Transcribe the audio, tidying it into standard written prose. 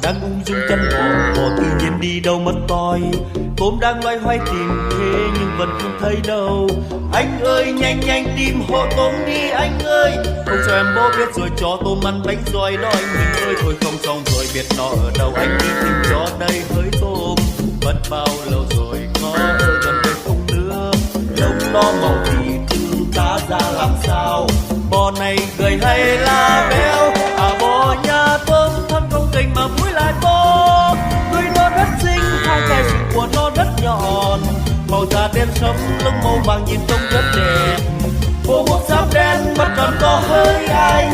đang ung dung chăn bò tự nhiên đi đâu mất toi. Tôm đang loay hoay tìm thế nhưng vẫn không thấy đâu. Anh ơi nhanh nhanh tìm hộ tôm đi anh ơi, không cho em bố biết rồi cho tôm ăn bánh roi đó anh mình ơi. Thôi không xong rồi biết nó ở đâu, anh đi tìm cho đây hỡi tôm. Mất bao lâu rồi có ở gần đây không nữa, lông nó màu thì trưng cá ra làm sao. Bò này gầy hay là béo, à bò nhà tôm thân công kênh mà mũi lại to. Đuôi nó rất xinh, hai cái sừng của nó rất nhọn, màu da đen sẫm lông màu vàng nhìn trông rất đẹp. Bộ bộ giáp đen mắt tròn to hơi anh,